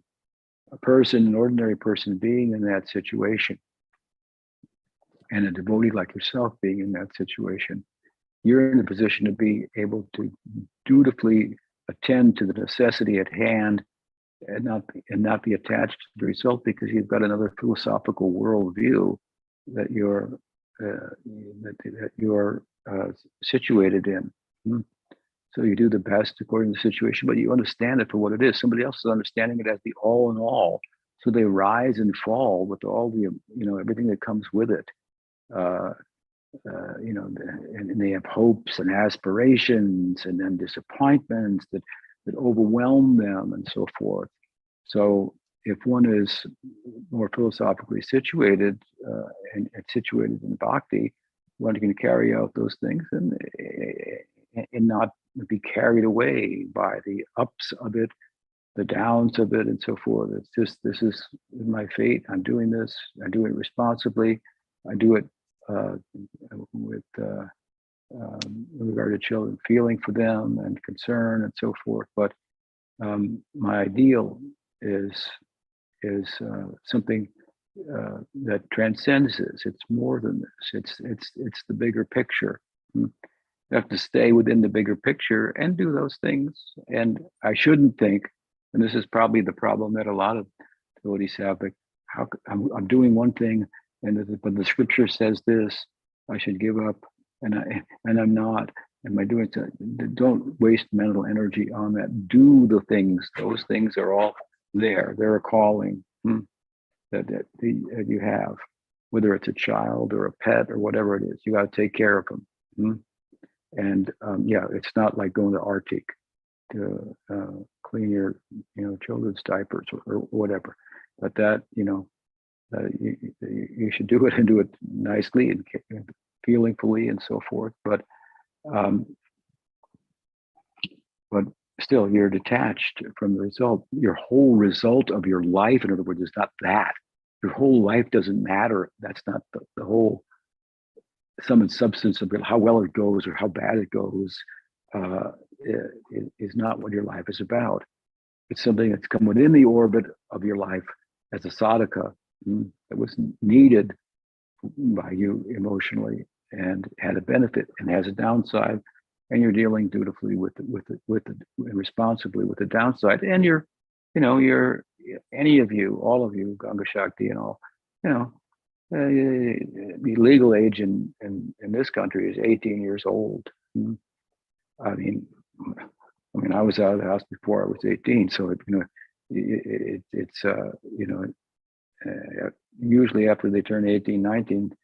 an ordinary person being in that situation and a devotee like yourself being in that situation. You're in a position to be able to dutifully attend to the necessity at hand and not be attached to the result, because you've got another philosophical worldview that you're situated in. So you do the best according to the situation, but you understand it for what it is. Somebody else is understanding it as the all in all. So they rise and fall with all the everything that comes with it. And they have hopes and aspirations and then disappointments that overwhelm them and so forth. So if one is more philosophically situated and situated in bhakti, one can carry out those things and not be carried away by the ups of it, the downs of it, and so forth. It's just, this is my fate. I'm doing this. I do it responsibly. I do it with regard to children, feeling for them and concern and so forth. But my ideal is something that transcends this. It's more than this. It's the bigger picture You have to stay within the bigger picture and do those things. And I shouldn't think, and this is probably the problem that a lot of devotees have, like, I'm doing one thing, but the scripture says this, I should give up, and I'm not. Am I doing it? Don't waste mental energy on that. Do the things. Those things are all there. They're a calling that you have, whether it's a child or a pet or whatever it is. You got to take care of them. And yeah, it's not like going to Arctic to clean your children's diapers or whatever. But that you should do it and do it nicely and feelingfully and so forth. But still, you're detached from the result. Your whole result of your life, in other words, is not that. Your whole life doesn't matter. That's not the whole sum and substance of how well it goes or how bad it goes. Is not what your life is about. It's something that's come within the orbit of your life as a sadhaka that was needed by you emotionally and had a benefit and has a downside, and you're dealing dutifully with and responsibly with the downside. And you're any of you, all of you, Ganga Shakti and all, the legal age in this country is 18 years old. I mean, I was out of the house before I was 18, so it's usually after they turn 18, 19,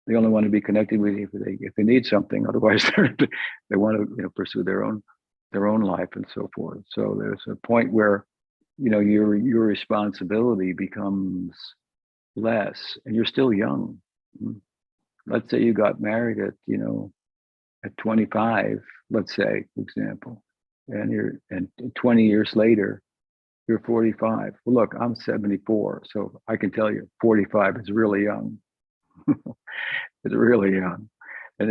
they only want to be connected with you if they need something. Otherwise, they want to pursue their own life and so forth. So there's a point where your responsibility becomes less, and you're still young. Let's say you got married at 25, let's say, for example, and 20 years later, you're 45. Well, look, I'm 74, so I can tell you 45 is really young. It's really young. And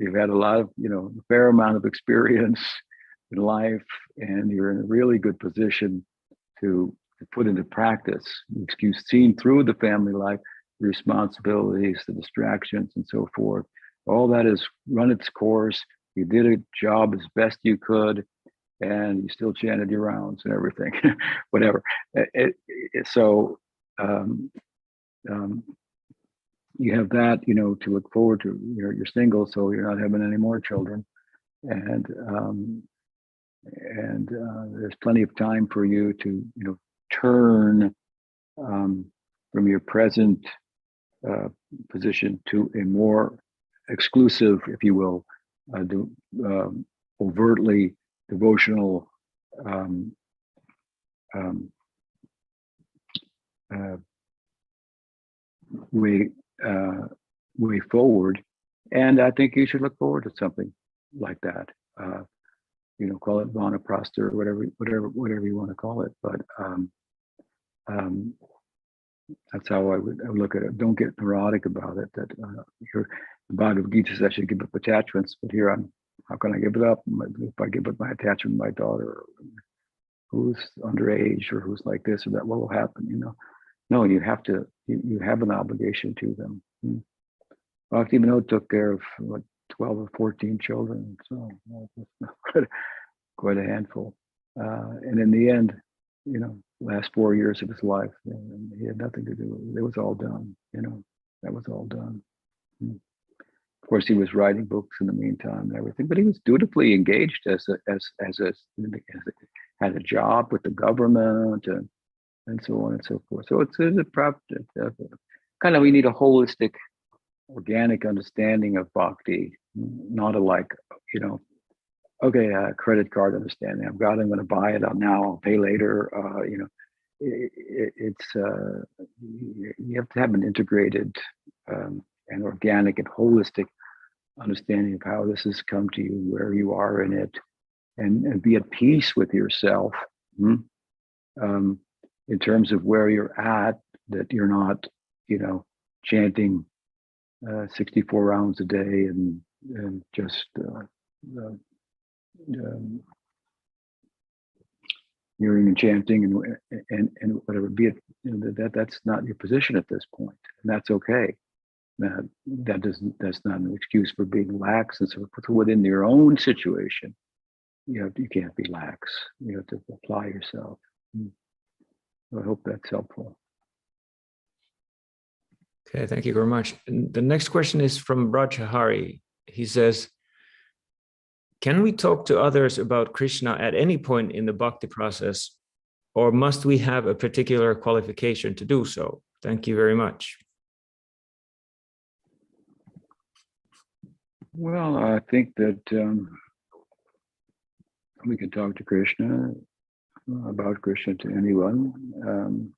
you've had a lot of, a fair amount of experience in life, and you're in a really good position to put into practice. You've seen through the family life, the responsibilities, the distractions, and so forth. All that has run its course. You did a job as best you could, and you still chanted your rounds and everything, whatever. So you have that, to look forward to. You're single, so you're not having any more children, and there's plenty of time for you to, turn from your present position to a more exclusive, if you will, overtly devotional way forward. And I think you should look forward to something like that. Call it vanaprastha or whatever you want to call it. But that's how I would look at it. Don't get neurotic about it. That the Bhagavad Gita says I should give up attachments, but here how can I give it up? If I give up my attachment to my daughter, who's underage or who's like this or that, what will happen? No, you have to. You have an obligation to them. Bhaktivinoda took care of 12 or 14 children, so quite a handful. And in the end, last 4 years of his life, he had nothing to do with it. It was all done. That was all done. Of course, he was writing books in the meantime and everything, but he was dutifully engaged had a job with the government and so on and so forth. So it's a kind of, we need a holistic, organic understanding of bhakti, not a credit card understanding. I'm going to buy it now, I'll pay later. You have to have an integrated and organic and holistic understanding of how this has come to you, where you are in it, and be at peace with yourself in terms of where you're at, that you're not, chanting 64 rounds a day and just hearing and chanting and whatever, be it, that's not your position at this point, and that's okay. that's not an excuse for being lax. And so within your own situation, you can't be lax. You have to apply yourself. I hope that's helpful. Okay, thank you very much. And the next question is from Rajahari. He says, can we talk to others about Krishna at any point in the bhakti process, or must we have a particular qualification to do so? Thank you very much. Well, I think that we can talk to Krishna, about Krishna, to anyone,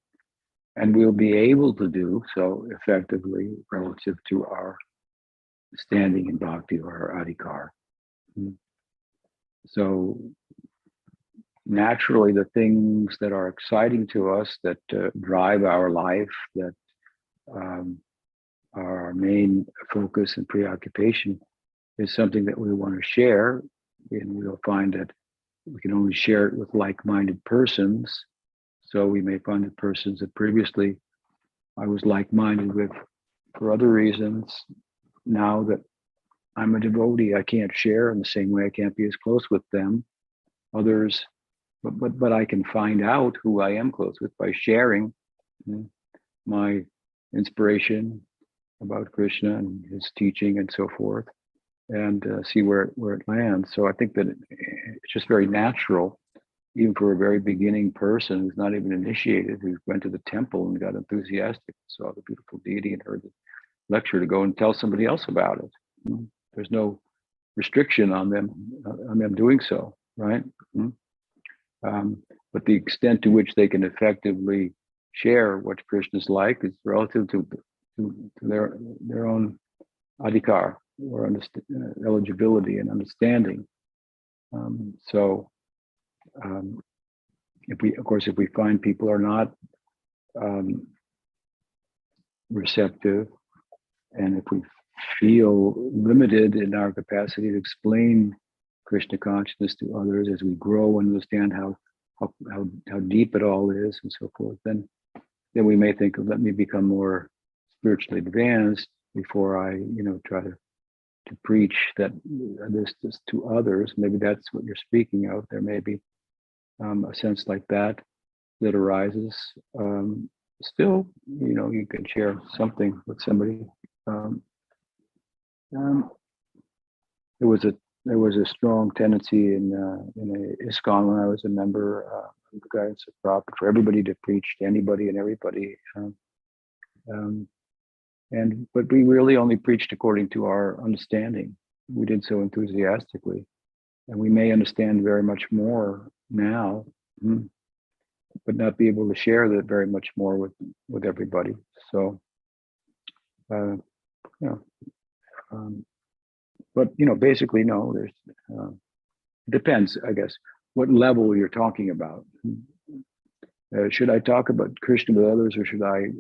and we'll be able to do so effectively relative to our standing in bhakti or our adhikar. So naturally, the things that are exciting to us, that drive our life, that are our main focus and preoccupation, is something that we want to share, and we'll find that we can only share it with like-minded persons. So we may find that persons that previously I was like-minded with for other reasons, now that I'm a devotee, I can't share in the same way. I can't be as close with them. Others, but I can find out who I am close with by sharing my inspiration about Krishna and his teaching and so forth, and see where it lands. So I think that it's just very natural, even for a very beginning person who's not even initiated, who went to the temple and got enthusiastic, saw the beautiful deity and heard the lecture, to go and tell somebody else about it. There's no restriction on them doing so, right? But the extent to which they can effectively share what Krishna's like is relative to their own adhikar, or eligibility and understanding. If we find people are not receptive, and if we feel limited in our capacity to explain Krishna consciousness to others as we grow and understand how deep it all is and so forth, then we may think, let me become more spiritually advanced before I try to preach this to others. Maybe that's what you're speaking of. There may be a sense like that arises. Still, you can share something with somebody. There was a strong tendency in a ISKCON when I was a member of the guidance of Prabhupada for everybody to preach to anybody and everybody. But we really only preached according to our understanding. We did so enthusiastically, and we may understand very much more now, but not be able to share that very much more with everybody. So, but basically, no. There's it depends, I guess, what level you're talking about. Should I talk about Krishna with others, or should I,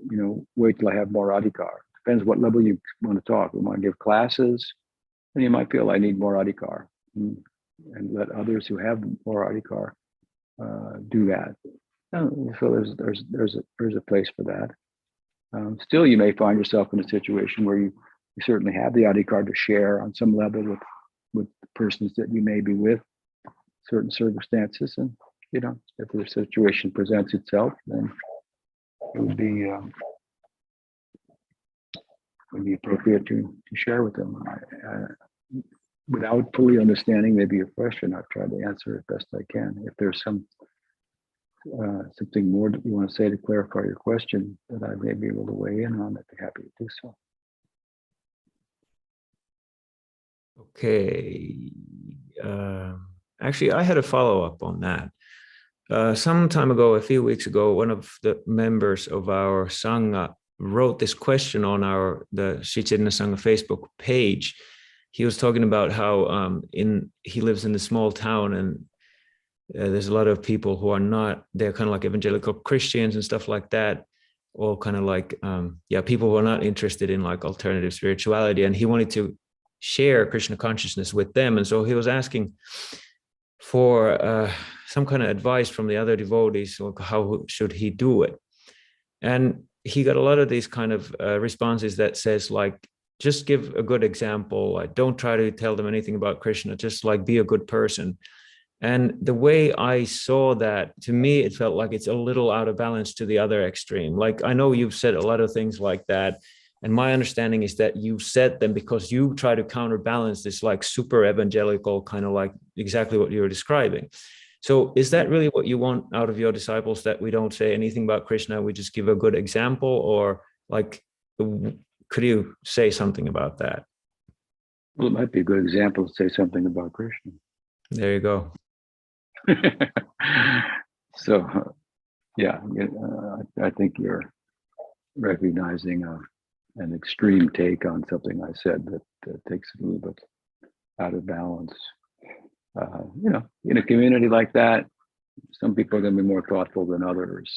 wait till I have more adhikar? Depends what level you want to talk. You want to give classes, and you might feel I need more adhikar, and let others who have more adhikar do that. So there's a place for that. Still, you may find yourself in a situation where you certainly have the adhikar to share on some level with the persons that you may be with, certain circumstances, and if the situation presents itself, then it would be appropriate to share with them. Without fully understanding maybe your question, I've tried to answer it best I can. If there's something more that you want to say to clarify your question that I may be able to weigh in on, I'd be happy to do so. Okay. Actually, I had a follow-up on that. Some time ago, a few weeks ago, one of the members of our Sangha wrote this question on the Sri Chaitanya Sangha Facebook page. He was talking about how he lives in a small town, and there's a lot of people who are not, they're kind of like evangelical Christians and stuff like that, all kind of like, people who are not interested in like alternative spirituality. And he wanted to share Krishna consciousness with them. And so he was asking for some kind of advice from the other devotees, like how should he do it? And he got a lot of these kind of responses that says like, just give a good example. Like, don't try to tell them anything about Krishna, just like be a good person. And the way I saw that, to me, it felt like it's a little out of balance to the other extreme. Like, I know you've said a lot of things like that. And my understanding is that you said them because you try to counterbalance this like super evangelical kind of like exactly what you were describing. So is that really what you want out of your disciples, that we don't say anything about Krishna, we just give a good example? Or like, could you say something about that? Well, it might be a good example to say something about Krishna. There you go. So, yeah, I think you're recognizing an extreme take on something I said that takes it a little bit out of balance. In a community like that, some people are going to be more thoughtful than others,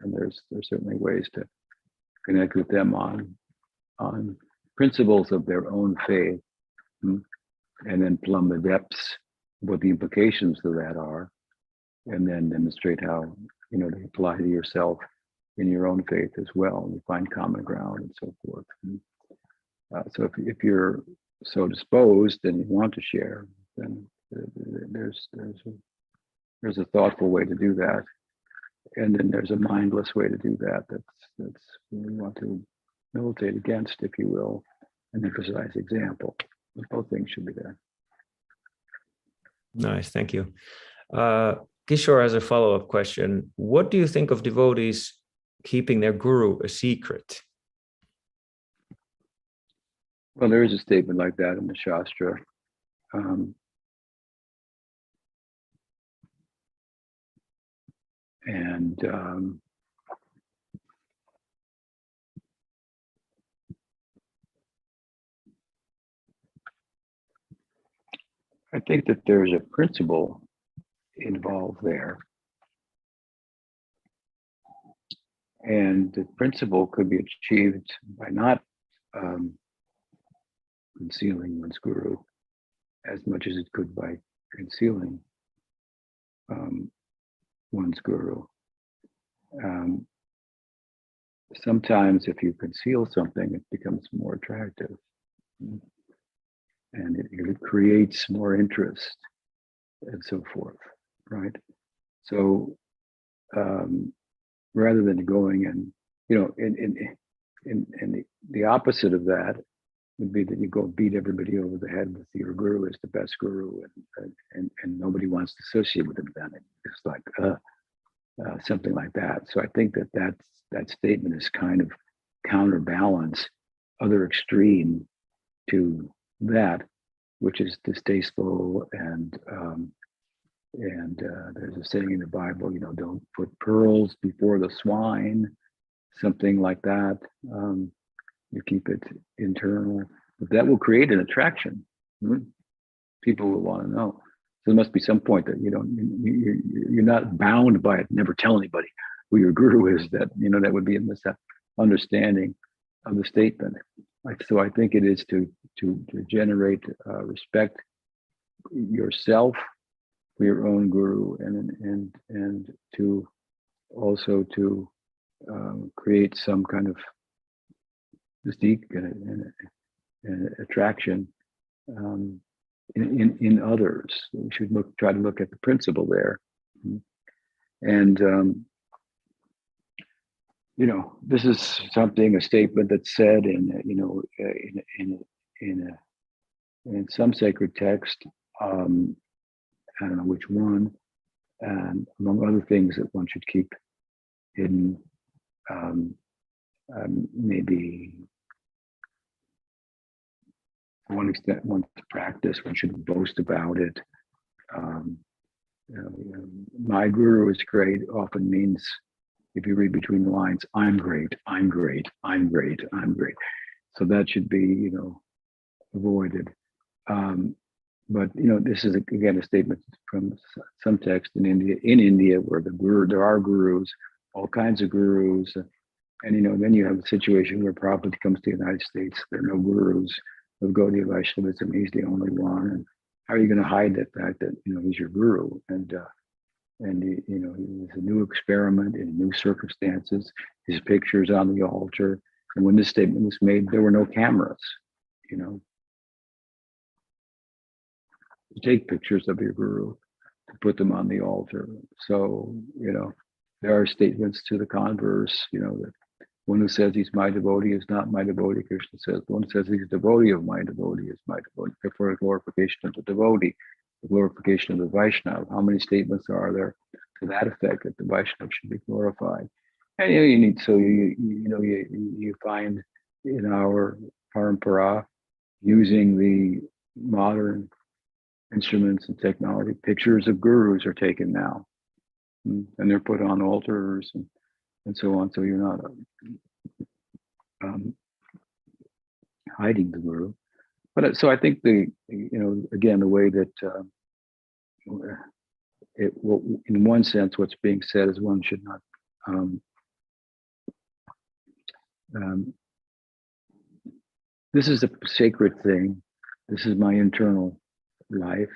and there's certainly ways to connect with them on principles of their own faith, and then plumb the depths, what the implications of that are, and then demonstrate how they apply to yourself in your own faith as well, and you find common ground and so forth. So if you're so disposed and you want to share, then there's a thoughtful way to do that, and then there's a mindless way to do that. That's we want to militate against, if you will, and emphasize example. Both things should be there. Nice, thank you. Kishore has a follow-up question. What do you think of devotees keeping their guru a secret? Well, there is a statement like that in the Shastra. I think that there's a principle involved there. And the principle could be achieved by not concealing one's guru as much as it could by concealing one's guru. Sometimes if you conceal something, it becomes more attractive. And it creates more interest and so forth, right? So rather than going and, the opposite of that would be that you go beat everybody over the head with your guru is the best guru, and nobody wants to associate with him then. It's like something like that. So I think that statement is kind of counterbalance, other extreme to that, which is distasteful, and there's a saying in the Bible, don't put pearls before the swine, something like that. You keep it internal, but that will create an attraction. People will want to know. So there must be some point that you're not bound by it. Never tell anybody who your guru is. That that would be a misunderstanding of the statement. So I think it is to generate respect yourself for your own guru, and to also to create some kind of mystique and attraction in others. We should try to look at the principle there, and this is a statement that's said in some sacred text. I don't know which one, and among other things that one should keep hidden. Maybe to one extent, one's practice, one should boast about it. My guru is great often means, if you read between the lines, I'm great, I'm great, I'm great, I'm great. So that should be, avoided. But this is again a statement from some text in India. In India, where there are gurus, all kinds of gurus, and then you have a situation where Prabhupada comes to the United States. There are no gurus of Gaudiya Vaishnavism. He's the only one. And how are you going to hide that fact that he's your guru? And and it was a new experiment in new circumstances. His pictures on the altar, and when this statement was made, there were no cameras. To take pictures of your guru, to put them on the altar. So there are statements to the converse. That one who says he's my devotee is not my devotee. Krishna says the one who says he's a devotee of my devotee is my devotee. Therefore, the glorification of the devotee, the glorification of the Vaishnava. How many statements are there to that effect that the Vaishnava should be glorified? And you find in our parampara, using the modern instruments and technology, pictures of gurus are taken now, and they're put on altars and so on. So you're not hiding the guru. But so I think again, the way that in one sense, what's being said is one should not this is a sacred thing. This is my internal life,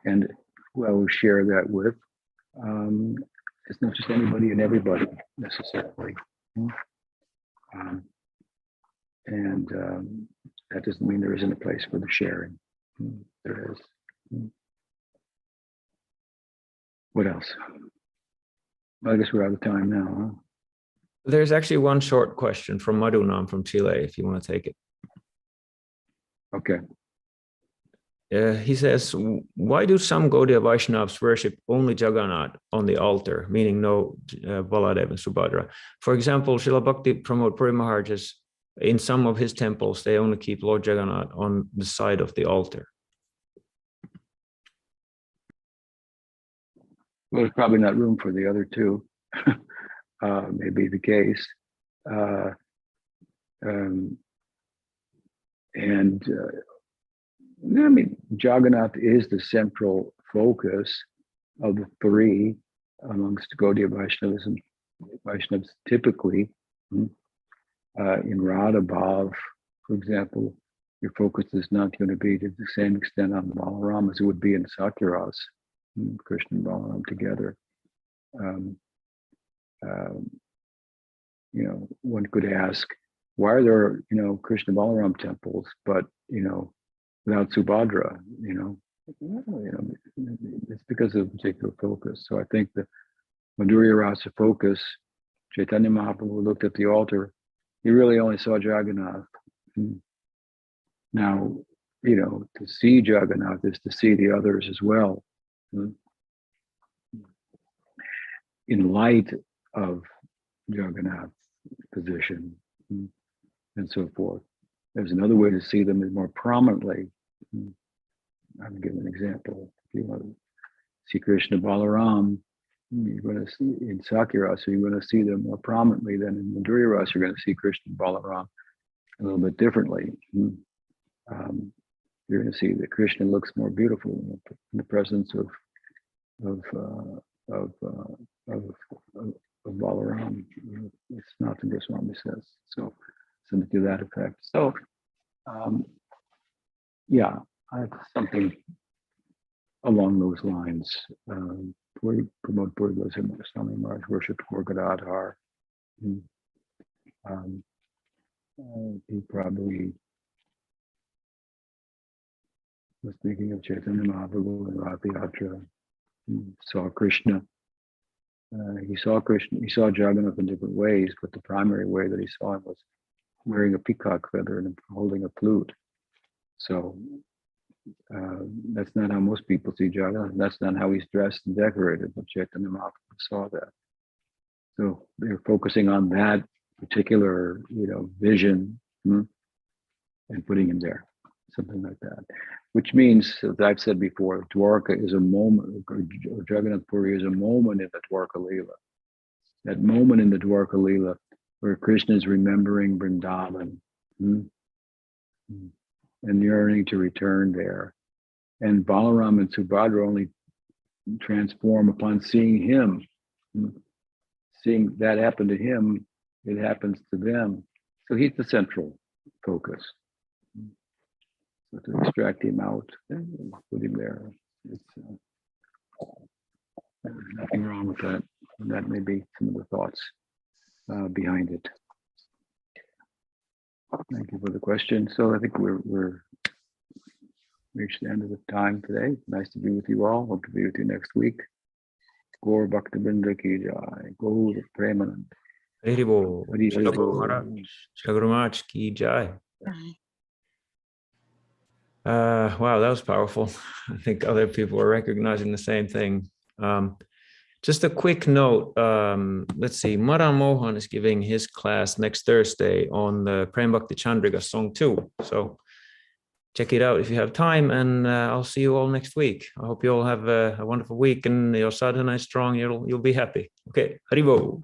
and who I will share that with. It's not just anybody and everybody necessarily. That doesn't mean there isn't a place for the sharing. There is. What else? Well, I guess we're out of time now, huh? There's actually one short question from Madhunam from Chile, if you want to take it. Okay. He says, why do some Gaudiya Vaishnavas worship only Jagannath on the altar, meaning no Baladev and Subhadra? For example, Srila Bhaktivinoda Thakura Maharaj, in some of his temples, they only keep Lord Jagannath on the side of the altar. Well, there's probably not room for the other two. May be the case. I mean, Jagannath is the central focus of the three amongst Gaudiya Vaishnavas typically. In Radha Bhav, for example, your focus is not going to be to the same extent on Balarama as it would be in Sakyaras, Krishna and Balaram together. One could ask, why are there, Krishna Balaram temples, but without Subhadra? It's because of a particular focus. So I think the Madhurya Rasa focus, Chaitanya Mahaprabhu looked at the altar, he really only saw Jagannath. Now, to see Jagannath is to see the others as well. In light of Jagannath's position and so forth. There's another way to see them is more prominently. I'll give an example. If you want to see Krishna Balaram, you're going to see in Sakyarasa, you're going to see them more prominently than in Madhurya Rasa, you're going to see Krishna Balaram a little bit differently. You're going to see that Krishna looks more beautiful in the presence of Balaram. It's not the Swami says. So something to that effect. So yeah, I have something along those lines. Promote Buddha's and Swami Maharaj worship for Gadadhar. He probably was thinking of Chaitanya Mahaprabhu and Rath Yatra. Saw Krishna. He saw Jagannath in different ways, but the primary way that he saw him was wearing a peacock feather and holding a flute. So that's not how most people see Jagannath. That's not how he's dressed and decorated, but Chaitanya Mahaprabhu saw that. So they're focusing on that particular, vision and putting him there, something like that. Which means, as I've said before, Dwarka is a moment, or Jagannath Puri is a moment in the Dwarka Leela. That moment in the Dwarka Leela where Krishna is remembering Vrindavan and yearning to return there. And Balaram and Subhadra only transform upon seeing him. Seeing that happen to him, it happens to them. So he's the central focus. So to extract him out, put him there. Nothing wrong with that. And that may be some of the thoughts behind it. Thank you for the question. So I think we're reached the end of the time today. Nice to be with you all. Hope to be with you next week. Gaur Bhaktivinoda ki jai. Gaur Premanand. Hari Bol. Hari Shri Bol. Guru Maharaj ki jai. Wow, that was powerful. I think other people are recognizing the same thing. Just a quick note. Let's see. Madan Mohan is giving his class next Thursday on the Prem Bhakti Chandrika Song 2. So check it out if you have time, and I'll see you all next week. I hope you all have a wonderful week, and your sadhana is strong. You'll be happy. Okay, Hari Bol.